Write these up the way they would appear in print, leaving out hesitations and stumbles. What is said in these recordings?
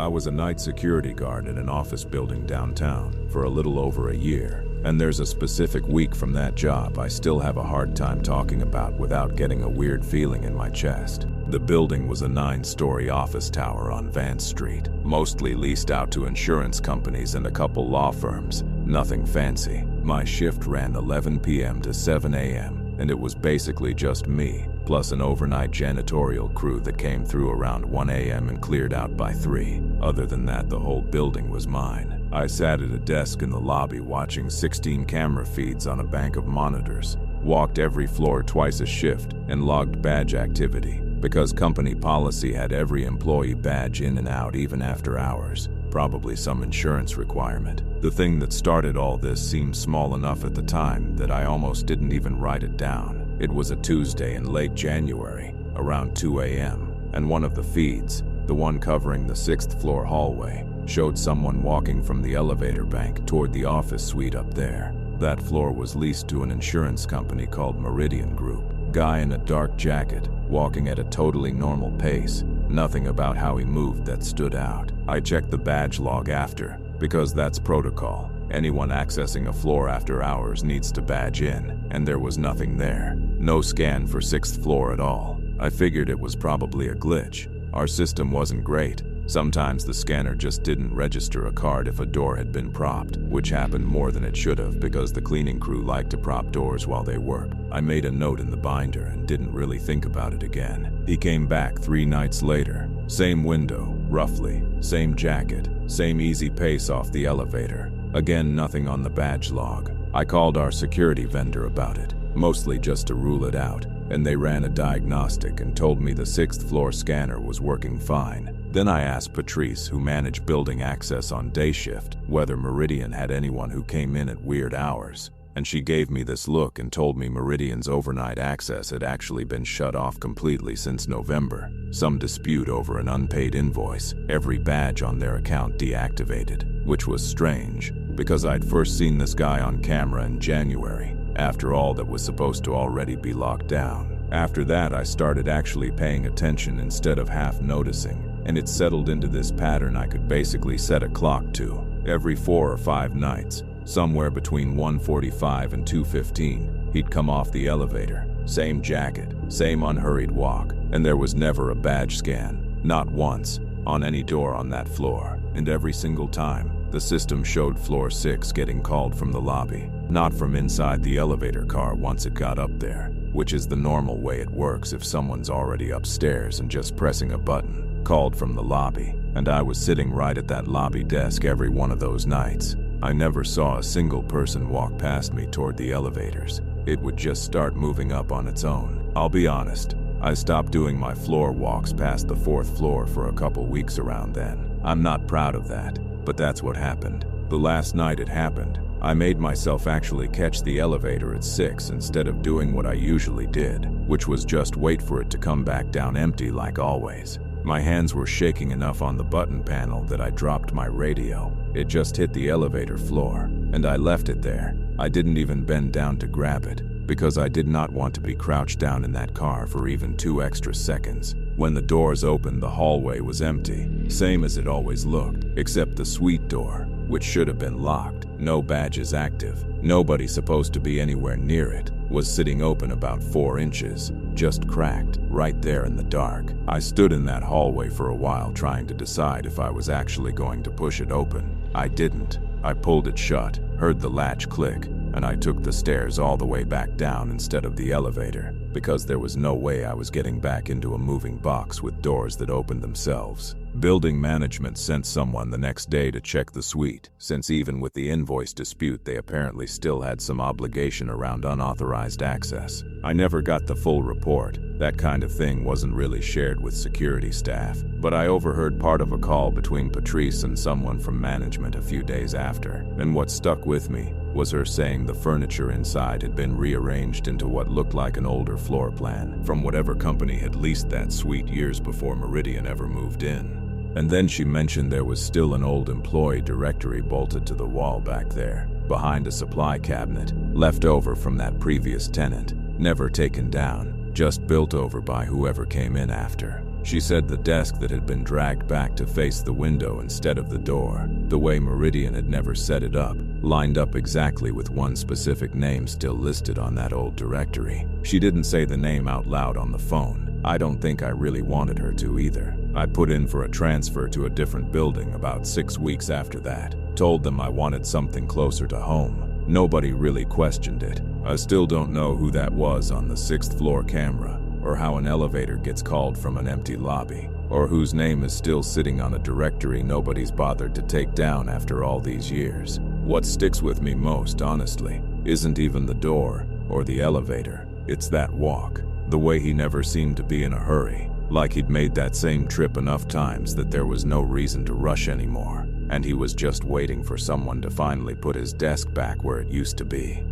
I was a night security guard in an office building downtown for a little over a year, and there's a specific week from that job I still have a hard time talking about without getting a weird feeling in my chest. The building was a 9-story office tower on Vance Street, mostly leased out to insurance companies and a couple law firms, nothing fancy. My shift ran 11 p.m. to 7 a.m., and it was basically just me, plus an overnight janitorial crew that came through around 1 a.m. and cleared out by 3. Other than that, the whole building was mine. I sat at a desk in the lobby watching 16 camera feeds on a bank of monitors, walked every floor twice a shift, and logged badge activity, because company policy had every employee badge in and out even after hours, probably some insurance requirement. The thing that started all this seemed small enough at the time that I almost didn't even write it down. It was a Tuesday in late January, around 2 a.m., and one of the feeds, the one covering the 6th floor hallway, showed someone walking from the elevator bank toward the office suite up there. That floor was leased to an insurance company called Meridian Group. Guy in a dark jacket, walking at a totally normal pace. Nothing about how he moved that stood out. I checked the badge log after, because that's protocol. Anyone accessing a floor after hours needs to badge in, and there was nothing there. No scan for 6th floor at all. I figured it was probably a glitch. Our system wasn't great. Sometimes the scanner just didn't register a card if a door had been propped, which happened more than it should have because the cleaning crew liked to prop doors while they worked. I made a note in the binder and didn't really think about it again. He came back 3 nights later. Same window, roughly. Same jacket. Same easy pace off the elevator. Again, nothing on the badge log. I called our security vendor about it, mostly just to rule it out, and they ran a diagnostic and told me the 6th floor scanner was working fine. Then I asked Patrice, who managed building access on day shift, whether Meridian had anyone who came in at weird hours, and she gave me this look and told me Meridian's overnight access had actually been shut off completely since November. Some dispute over an unpaid invoice, every badge on their account deactivated, which was strange, because I'd first seen this guy on camera in January, after all that was supposed to already be locked down. After that, I started actually paying attention instead of half noticing, and it settled into this pattern I could basically set a clock to. Every 4 or 5 nights, somewhere between 1:45 and 2:15, he'd come off the elevator. Same jacket, same unhurried walk, and there was never a badge scan, not once, on any door on that floor. And every single time, the system showed floor 6 getting called from the lobby, not from inside the elevator car once it got up there, which is the normal way it works if someone's already upstairs and just pressing a button. Called from the lobby, and I was sitting right at that lobby desk every one of those nights. I never saw a single person walk past me toward the elevators. It would just start moving up on its own. I'll be honest, I stopped doing my floor walks past the 4th floor for a couple weeks around then. I'm not proud of that, but that's what happened. The last night it happened, I made myself actually catch the elevator at 6 instead of doing what I usually did, which was just wait for it to come back down empty like always. My hands were shaking enough on the button panel that I dropped my radio. It just hit the elevator floor, and I left it there. I didn't even bend down to grab it, because I did not want to be crouched down in that car for even 2 extra seconds. When the doors opened, the hallway was empty, same as it always looked, except the suite door, which should have been locked. No badges active. Nobody supposed to be anywhere near it. Was sitting open about 4 inches, just cracked, right there in the dark. I stood in that hallway for a while trying to decide if I was actually going to push it open. I didn't. I pulled it shut, heard the latch click, and I took the stairs all the way back down instead of the elevator, because there was no way I was getting back into a moving box with doors that opened themselves. Building management sent someone the next day to check the suite, since even with the invoice dispute they apparently still had some obligation around unauthorized access. I never got the full report. That kind of thing wasn't really shared with security staff, but I overheard part of a call between Patrice and someone from management a few days after, and what stuck with me was her saying the furniture inside had been rearranged into what looked like an older floor plan from whatever company had leased that suite years before Meridian ever moved in. And then she mentioned there was still an old employee directory bolted to the wall back there, behind a supply cabinet, left over from that previous tenant, never taken down, just built over by whoever came in after. She said the desk that had been dragged back to face the window instead of the door, the way Meridian had never set it up, lined up exactly with one specific name still listed on that old directory. She didn't say the name out loud on the phone. I don't think I really wanted her to either. I put in for a transfer to a different building about 6 weeks after that. Told them I wanted something closer to home. Nobody really questioned it. I still don't know who that was on the 6th floor camera, or how an elevator gets called from an empty lobby, or whose name is still sitting on a directory nobody's bothered to take down after all these years. What sticks with me most, honestly, isn't even the door or the elevator. It's that walk. The way he never seemed to be in a hurry, like he'd made that same trip enough times that there was no reason to rush anymore, and he was just waiting for someone to finally put his desk back where it used to be.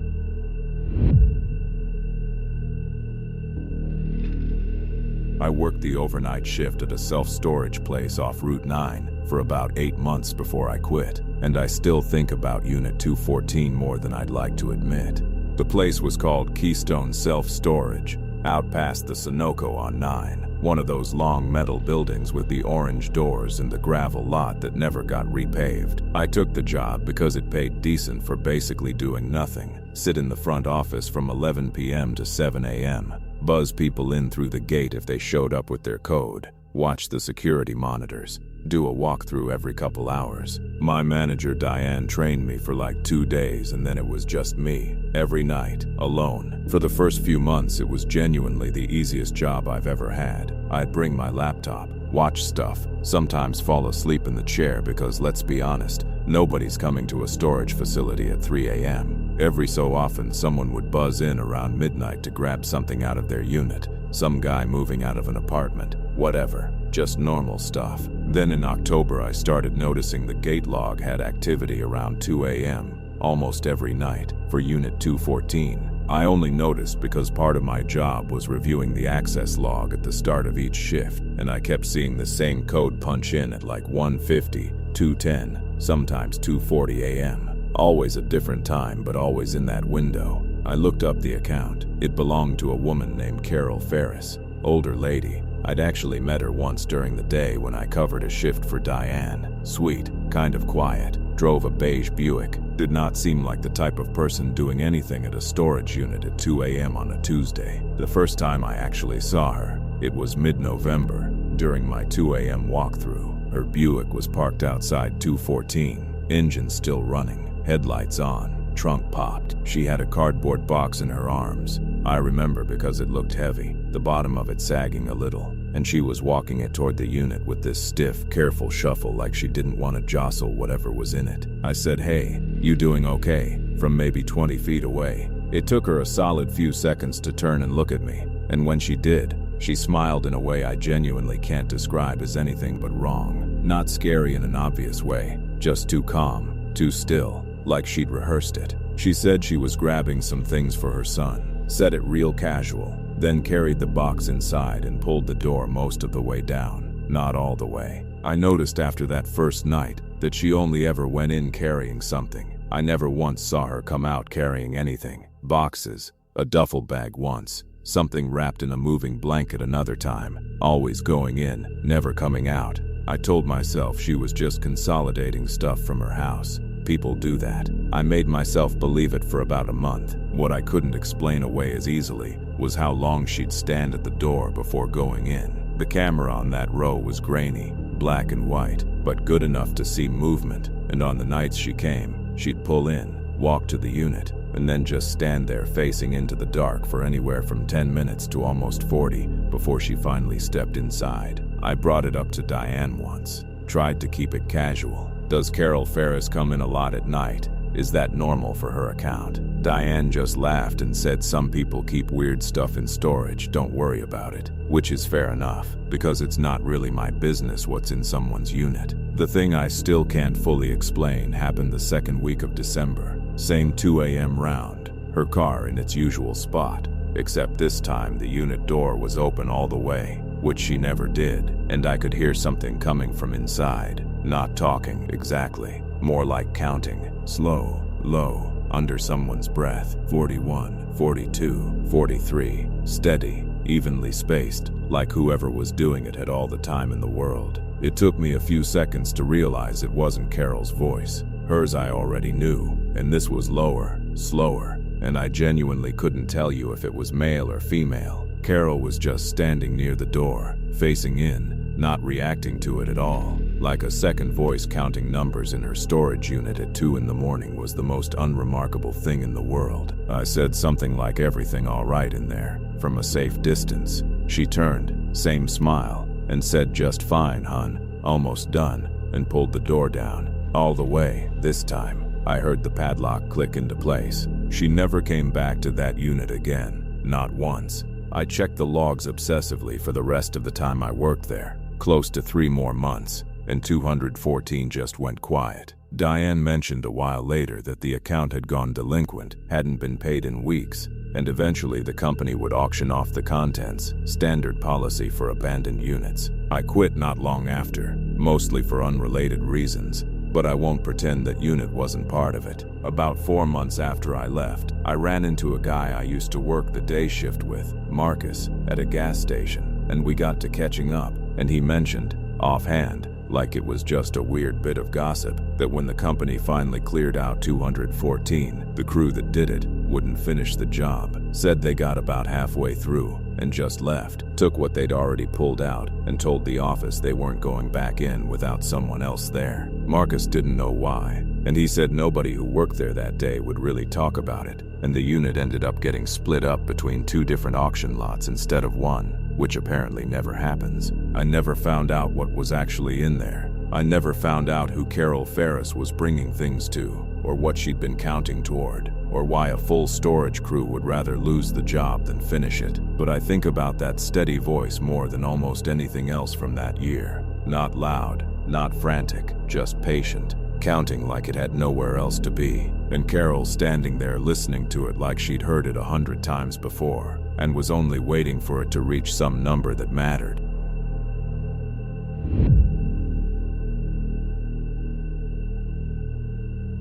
I worked the overnight shift at a self-storage place off Route 9 for about 8 months before I quit, and I still think about Unit 214 more than I'd like to admit. The place was called Keystone Self-Storage, out past the Sunoco on 9, one of those long metal buildings with the orange doors and the gravel lot that never got repaved. I took the job because it paid decent for basically doing nothing. Sit in the front office from 11 p.m. to 7 a.m., buzz people in through the gate if they showed up with their code, watch the security monitors, do a walkthrough every couple hours. My manager Diane trained me for like 2 days, and then it was just me, every night, alone. For the first few months, it was genuinely the easiest job I've ever had. I'd bring my laptop, watch stuff, sometimes fall asleep in the chair because, let's be honest, nobody's coming to a storage facility at 3 a.m. Every so often, someone would buzz in around midnight to grab something out of their unit, some guy moving out of an apartment, whatever, just normal stuff. Then in October, I started noticing the gate log had activity around 2 a.m. almost every night for Unit 214. I only noticed because part of my job was reviewing the access log at the start of each shift, and I kept seeing the same code punch in at like 1:50, 2:10, sometimes 2:40 a.m. Always a different time, but always in that window. I looked up the account. It belonged to a woman named Carol Ferris, older lady. I'd actually met her once during the day when I covered a shift for Diane. Sweet, kind of quiet, drove a beige Buick. Did not seem like the type of person doing anything at a storage unit at 2 a.m. on a Tuesday. The first time I actually saw her, it was mid-November, during my 2 a.m. walkthrough. Her Buick was parked outside 214, engine still running, headlights on, trunk popped. She had a cardboard box in her arms. I remember because it looked heavy, the bottom of it sagging a little, and she was walking it toward the unit with this stiff, careful shuffle like she didn't want to jostle whatever was in it. I said, "Hey, you doing okay?" from maybe 20 feet away. It took her a solid few seconds to turn and look at me, and when she did, she smiled in a way I genuinely can't describe as anything but wrong. Not scary in an obvious way, just too calm, too still, like she'd rehearsed it. She said she was grabbing some things for her son, said it real casual, then carried the box inside and pulled the door most of the way down, not all the way. I noticed after that first night that she only ever went in carrying something. I never once saw her come out carrying anything. Boxes, a duffel bag once, something wrapped in a moving blanket another time, always going in, never coming out. I told myself she was just consolidating stuff from her house. People do that. I made myself believe it for about a month. What I couldn't explain away as easily was how long she'd stand at the door before going in. The camera on that row was grainy, black and white, but good enough to see movement, and on the nights she came, she'd pull in, walk to the unit, and then just stand there facing into the dark for anywhere from 10 minutes to almost 40 before she finally stepped inside. I brought it up to Diane once, tried to keep it casual. Does Carol Ferris come in a lot at night? Is that normal for her account? Diane just laughed and said some people keep weird stuff in storage, don't worry about it. Which is fair enough, because it's not really my business what's in someone's unit. The thing I still can't fully explain happened the second week of December. Same 2 a.m. round, her car in its usual spot, except this time the unit door was open all the way, which she never did, and I could hear something coming from inside. Not talking exactly, more like counting, slow, low, under someone's breath. 41, 42, 43, steady, evenly spaced, like whoever was doing it had all the time in the world. It took me a few seconds to realize it wasn't Carol's voice. Hers I already knew, and this was lower, slower, and I genuinely couldn't tell you if it was male or female. Carol was just standing near the door, facing in, not reacting to it at all. Like a second voice counting numbers in her storage unit at 2 in the morning was the most unremarkable thing in the world. I said something like everything all right in there, from a safe distance. She turned, same smile, and said just fine, hun, almost done, and pulled the door down. All the way, this time, I heard the padlock click into place. She never came back to that unit again, not once. I checked the logs obsessively for the rest of the time I worked there, close to 3 more months, and 214 just went quiet. Diane mentioned a while later that the account had gone delinquent, hadn't been paid in weeks, and eventually the company would auction off the contents, standard policy for abandoned units. I quit not long after, mostly for unrelated reasons, but I won't pretend that unit wasn't part of it. About 4 months after I left, I ran into a guy I used to work the day shift with, Marcus, at a gas station, and we got to catching up, and he mentioned, offhand, like it was just a weird bit of gossip, that when the company finally cleared out 214, the crew that did it wouldn't finish the job. Said they got about halfway through and just left, took what they'd already pulled out, and told the office they weren't going back in without someone else there. Marcus didn't know why, and he said nobody who worked there that day would really talk about it, and the unit ended up getting split up between 2 different auction lots instead of 1. Which apparently never happens. I never found out what was actually in there. I never found out who Carol Ferris was bringing things to, or what she'd been counting toward, or why a full storage crew would rather lose the job than finish it. But I think about that steady voice more than almost anything else from that year. Not loud, not frantic, just patient, counting like it had nowhere else to be, and Carol standing there listening to it like she'd heard it 100 times before, and was only waiting for it to reach some number that mattered.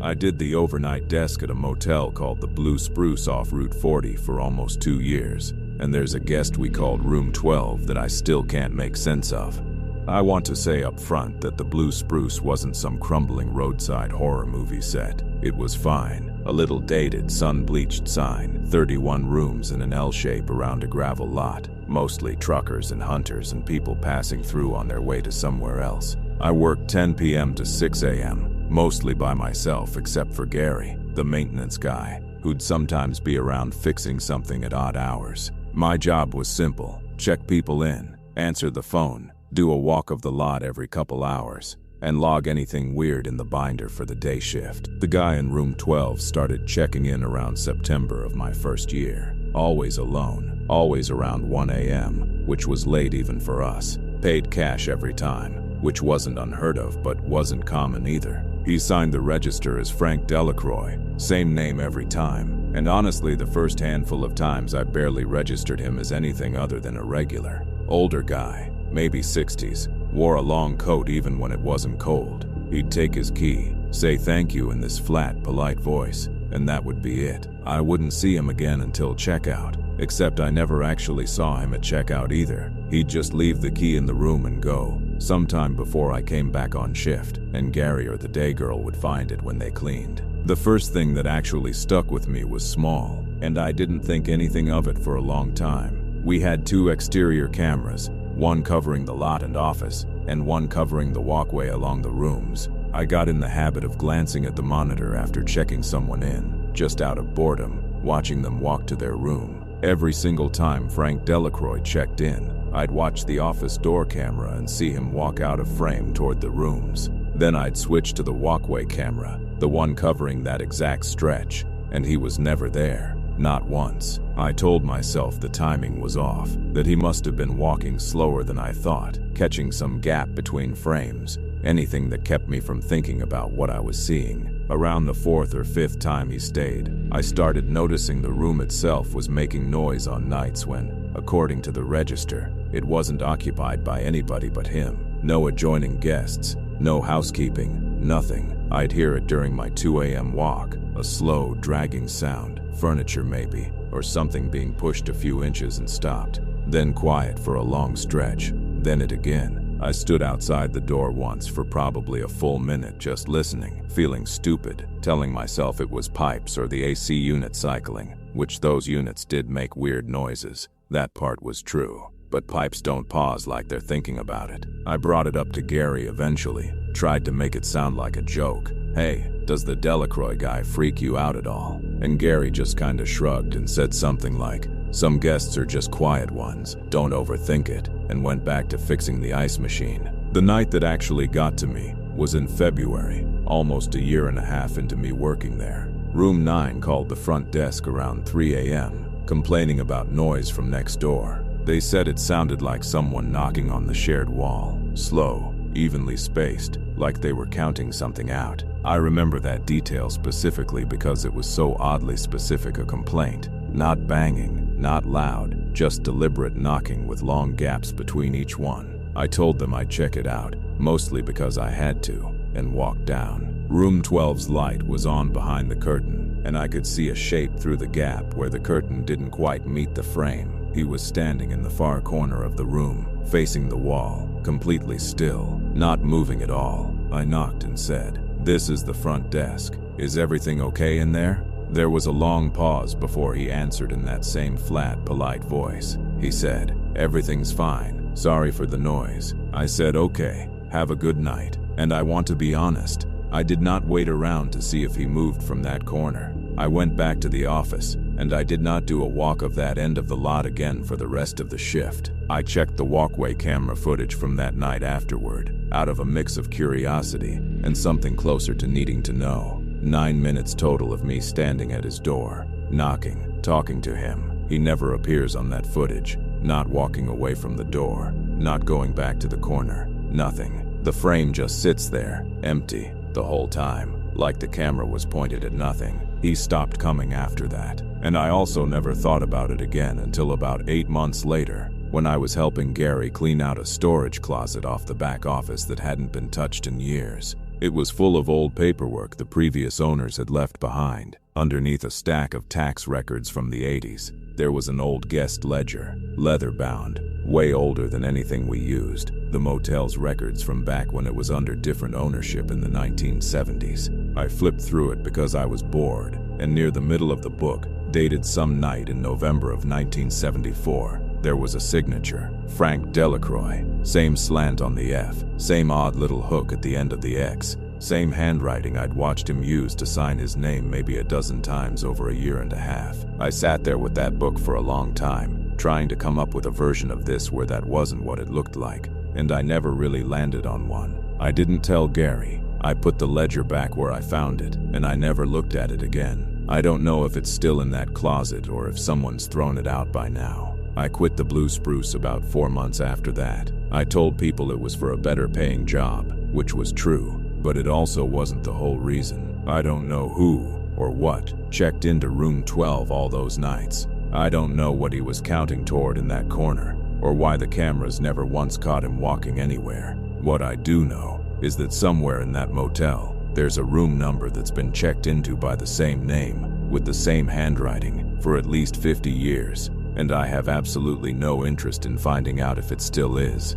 I did the overnight desk at a motel called the Blue Spruce off Route 40 for almost 2 years, and there's a guest we called Room 12 that I still can't make sense of. I want to say up front that the Blue Spruce wasn't some crumbling roadside horror movie set. It was fine, a little dated, sun-bleached sign, 31 rooms in an L shape around a gravel lot, mostly truckers and hunters and people passing through on their way to somewhere else. I worked 10 p.m. to 6 a.m., mostly by myself except for Gary, the maintenance guy, who'd sometimes be around fixing something at odd hours. My job was simple: check people in, answer the phone, do a walk of the lot every couple hours, and log anything weird in the binder for the day shift. The guy in room 12 started checking in around September of my first year. Always alone, always around 1 a.m., which was late even for us. Paid cash every time, which wasn't unheard of but wasn't common either. He signed the register as Frank Delacroix, same name every time, and honestly the first handful of times I barely registered him as anything other than a regular. Older guy, maybe 60s, wore a long coat even when it wasn't cold. He'd take his key, say thank you in this flat, polite voice, and that would be it. I wouldn't see him again until checkout, except I never actually saw him at checkout either. He'd just leave the key in the room and go, sometime before I came back on shift, and Gary or the day girl would find it when they cleaned. The first thing that actually stuck with me was small, and I didn't think anything of it for a long time. We had 2 exterior cameras, one covering the lot and office, and one covering the walkway along the rooms. I got in the habit of glancing at the monitor after checking someone in, just out of boredom, watching them walk to their room. Every single time Frank Delacroix checked in, I'd watch the office door camera and see him walk out of frame toward the rooms. Then I'd switch to the walkway camera, the one covering that exact stretch, and he was never there. Not once. I told myself the timing was off, that he must have been walking slower than I thought, catching some gap between frames, anything that kept me from thinking about what I was seeing. Around the 4th or 5th time he stayed, I started noticing the room itself was making noise on nights when, according to the register, it wasn't occupied by anybody but him. No adjoining guests, no housekeeping, nothing. I'd hear it during my 2 a.m. walk, a slow, dragging sound, furniture maybe, or something being pushed a few inches and stopped. then quiet for a long stretch, then it again. I stood outside the door once for probably a full minute just listening, feeling stupid, telling myself it was pipes or the AC unit cycling, which those units did make weird noises. That part was true. But pipes don't pause like they're thinking about it. I brought it up to Gary eventually, tried to make it sound like a joke. Hey, does the Delacroix guy freak you out at all? And Gary just kinda shrugged and said something like, some guests are just quiet ones, don't overthink it, and went back to fixing the ice machine. The night that actually got to me was in February, almost a year and a half into me working there. Room 9 called the front desk around 3 a.m., complaining about noise from next door. They said it sounded like someone knocking on the shared wall, slow, evenly spaced, like they were counting something out. I remember that detail specifically because it was so oddly specific a complaint. Not banging, not loud, just deliberate knocking with long gaps between each one. I told them I'd check it out, mostly because I had to, and walked down. Room 12's light was on behind the curtain, and I could see a shape through the gap where the curtain didn't quite meet the frame. He was standing in the far corner of the room, facing the wall, completely still, not moving at all. I knocked and said, "This is the front desk. Is everything okay in there?" There was a long pause before he answered in that same flat, polite voice. He said, "Everything's fine. Sorry for the noise." I said, "Okay, have a good night." And I want to be honest, I did not wait around to see if he moved from that corner. I went back to the office, and I did not do a walk of that end of the lot again for the rest of the shift. I checked the walkway camera footage from that night afterward, out of a mix of curiosity and something closer to needing to know. 9 minutes total of me standing at his door, knocking, talking to him. He never appears on that footage, not walking away from the door, not going back to the corner, nothing. The frame just sits there, empty, the whole time, like the camera was pointed at nothing. He stopped coming after that, and I also never thought about it again until about 8 months later, when I was helping Gary clean out a storage closet off the back office that hadn't been touched in years. It was full of old paperwork the previous owners had left behind. Underneath a stack of tax records from the 80s, there was an old guest ledger, leather-bound, way older than anything we used. The motel's records from back when it was under different ownership in the 1970s. I flipped through it because I was bored, and near the middle of the book, dated some night in November of 1974, there was a signature, Frank Delacroix. Same slant on the F, same odd little hook at the end of the X, same handwriting I'd watched him use to sign his name maybe a dozen times over a year and a half. I sat there with that book for a long time, trying to come up with a version of this where that wasn't what it looked like, and I never really landed on one. I didn't tell Gary. I put the ledger back where I found it, and I never looked at it again. I don't know if it's still in that closet or if someone's thrown it out by now. I quit the Blue Spruce about 4 months after that. I told people it was for a better paying job, which was true, but it also wasn't the whole reason. I don't know who or what checked into room 12 all those nights. I don't know what he was counting toward in that corner, or why the cameras never once caught him walking anywhere. What I do know is that somewhere in that motel, there's a room number that's been checked into by the same name, with the same handwriting, for at least 50 years, and I have absolutely no interest in finding out if it still is.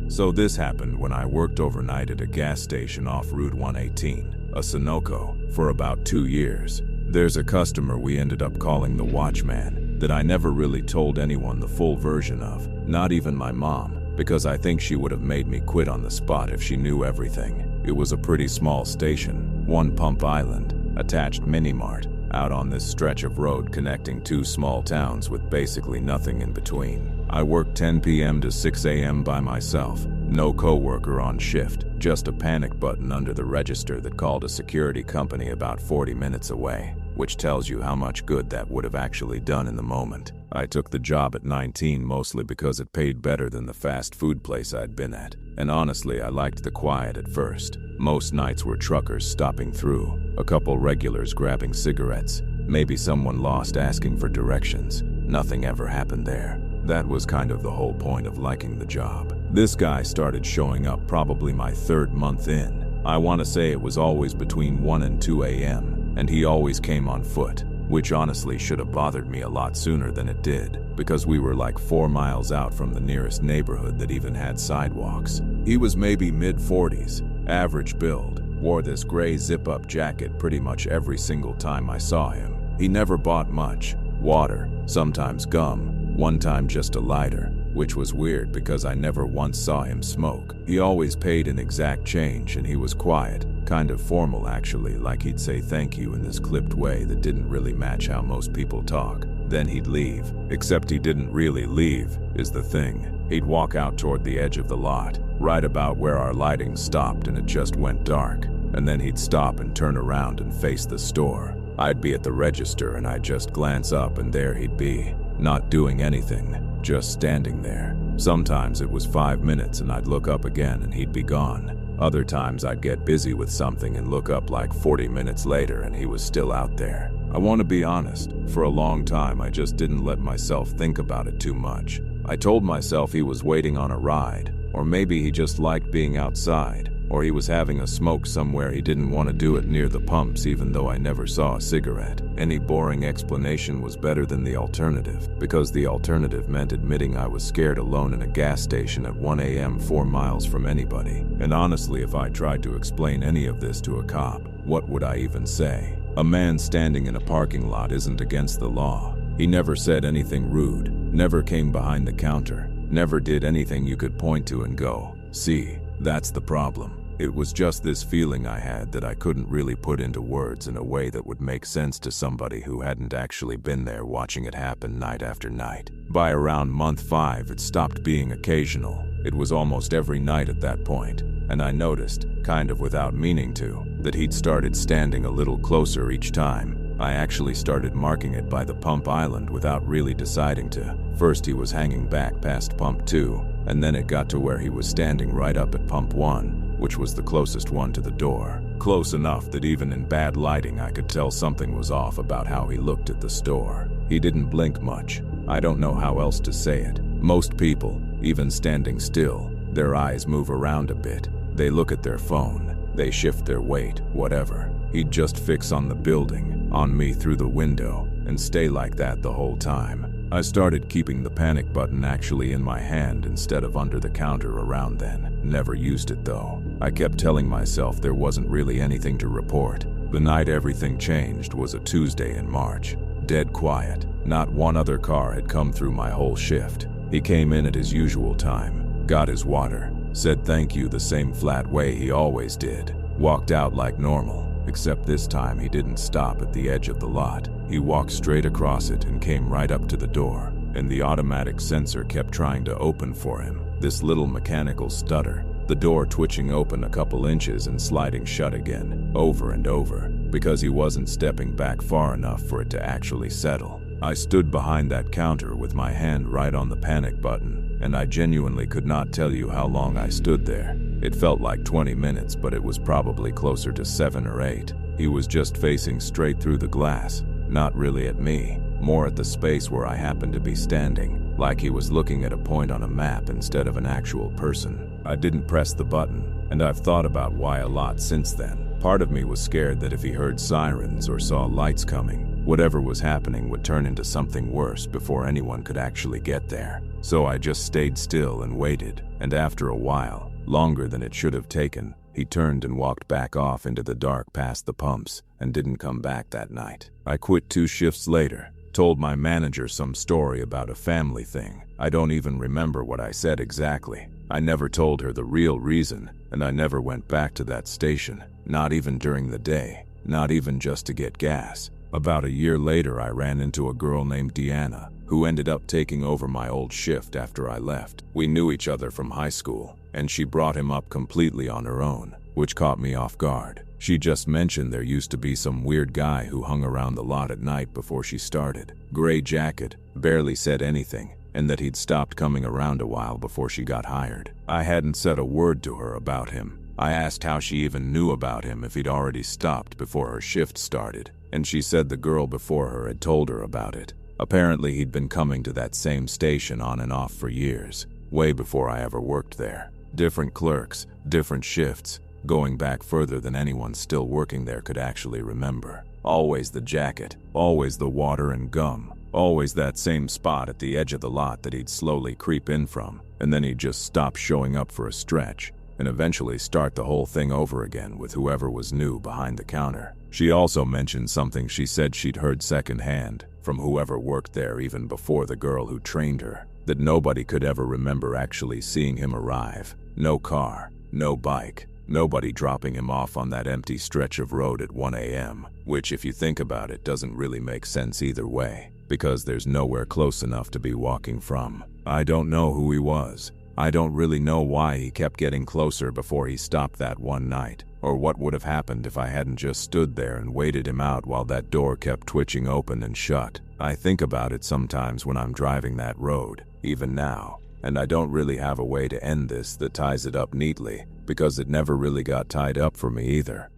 So this happened when I worked overnight at a gas station off Route 118, a Sunoco, for about 2 years. There's a customer we ended up calling the Watchman that I never really told anyone the full version of, not even my mom, because I think she would have made me quit on the spot if she knew everything. It was a pretty small station, one pump island, attached mini-mart, out on this stretch of road connecting 2 small towns with basically nothing in between. I worked 10 p.m. to 6 a.m. by myself, no coworker on shift, just a panic button under the register that called a security company about 40 minutes away, which tells you how much good that would have actually done in the moment. I took the job at 19 mostly because it paid better than the fast food place I'd been at, and honestly I liked the quiet at first. Most nights were truckers stopping through, a couple regulars grabbing cigarettes, maybe someone lost asking for directions. Nothing ever happened there. That was kind of the whole point of liking the job. This guy started showing up probably my 3rd month in. I want to say it was always between 1 and 2 a.m., and he always came on foot, which honestly should have bothered me a lot sooner than it did, because we were like 4 miles out from the nearest neighborhood that even had sidewalks. He was maybe mid-40s, average build, wore this gray zip-up jacket pretty much every single time I saw him. He never bought much. Water, sometimes gum, one time just a lighter, which was weird because I never once saw him smoke. He always paid in exact change, and he was quiet, kind of formal actually, like he'd say thank you in this clipped way that didn't really match how most people talk. Then he'd leave. Except he didn't really leave, is the thing. He'd walk out toward the edge of the lot, right about where our lighting stopped and it just went dark, and then he'd stop and turn around and face the store. I'd be at the register and I'd just glance up and there he'd be, not doing anything, just standing there. Sometimes it was 5 minutes and I'd look up again and he'd be gone. Other times I'd get busy with something and look up like 40 minutes later and he was still out there. I want to be honest, for a long time I just didn't let myself think about it too much. I told myself he was waiting on a ride, or maybe he just liked being outside, or he was having a smoke somewhere he didn't want to do it near the pumps even though I never saw a cigarette. Any boring explanation was better than the alternative, because the alternative meant admitting I was scared alone in a gas station at 1 a.m. 4 miles from anybody. And honestly, if I tried to explain any of this to a cop, what would I even say? A man standing in a parking lot isn't against the law. He never said anything rude, never came behind the counter, never did anything you could point to and go, see, that's the problem. It was just this feeling I had that I couldn't really put into words in a way that would make sense to somebody who hadn't actually been there watching it happen night after night. By around month 5, it stopped being occasional. It was almost every night at that point, and I noticed, kind of without meaning to, that he'd started standing a little closer each time. I actually started marking it by the pump island without really deciding to. First he was hanging back past pump 2, and then it got to where he was standing right up at pump 1, which was the closest one to the door. Close enough that even in bad lighting I could tell something was off about how he looked at the store. He didn't blink much. I don't know how else to say it. Most people, even standing still, their eyes move around a bit. They look at their phone. They shift their weight, whatever. He'd just fix on the building, on me through the window, and stay like that the whole time. I started keeping the panic button actually in my hand instead of under the counter around then. Never used it though. I kept telling myself there wasn't really anything to report. The night everything changed was a Tuesday in March. Dead quiet. Not one other car had come through my whole shift. He came in at his usual time, got his water, said thank you the same flat way he always did, walked out like normal. Except this time he didn't stop at the edge of the lot. He walked straight across it and came right up to the door, and the automatic sensor kept trying to open for him. This little mechanical stutter, the door twitching open a couple inches and sliding shut again, over and over, because he wasn't stepping back far enough for it to actually settle. I stood behind that counter with my hand right on the panic button, and I genuinely could not tell you how long I stood there. It felt like 20 minutes, but it was probably closer to 7 or 8. He was just facing straight through the glass, not really at me, more at the space where I happened to be standing, like he was looking at a point on a map instead of an actual person. I didn't press the button, and I've thought about why a lot since then. Part of me was scared that if he heard sirens or saw lights coming, whatever was happening would turn into something worse before anyone could actually get there. So I just stayed still and waited, and after a while, longer than it should have taken, he turned and walked back off into the dark past the pumps and didn't come back that night. I quit 2 shifts later, told my manager some story about a family thing. I don't even remember what I said exactly. I never told her the real reason, and I never went back to that station, not even during the day, not even just to get gas. About a year later, I ran into a girl named Deanna, who ended up taking over my old shift after I left. We knew each other from high school, and she brought him up completely on her own, which caught me off guard. She just mentioned there used to be some weird guy who hung around the lot at night before she started. Gray jacket, barely said anything, and that he'd stopped coming around a while before she got hired. I hadn't said a word to her about him. I asked how she even knew about him if he'd already stopped before her shift started, and she said the girl before her had told her about it. Apparently he'd been coming to that same station on and off for years, way before I ever worked there. Different clerks, different shifts, going back further than anyone still working there could actually remember. Always the jacket, always the water and gum, always that same spot at the edge of the lot that he'd slowly creep in from, and then he'd just stop showing up for a stretch, and eventually start the whole thing over again with whoever was new behind the counter. She also mentioned something she said she'd heard secondhand from whoever worked there even before the girl who trained her, that nobody could ever remember actually seeing him arrive. No car, no bike, nobody dropping him off on that empty stretch of road at 1 a.m., which if you think about it doesn't really make sense either way, because there's nowhere close enough to be walking from. I don't know who he was. I don't really know why he kept getting closer before he stopped that one night, or what would have happened if I hadn't just stood there and waited him out while that door kept twitching open and shut. I think about it sometimes when I'm driving that road, even now, and I don't really have a way to end this that ties it up neatly, because it never really got tied up for me either.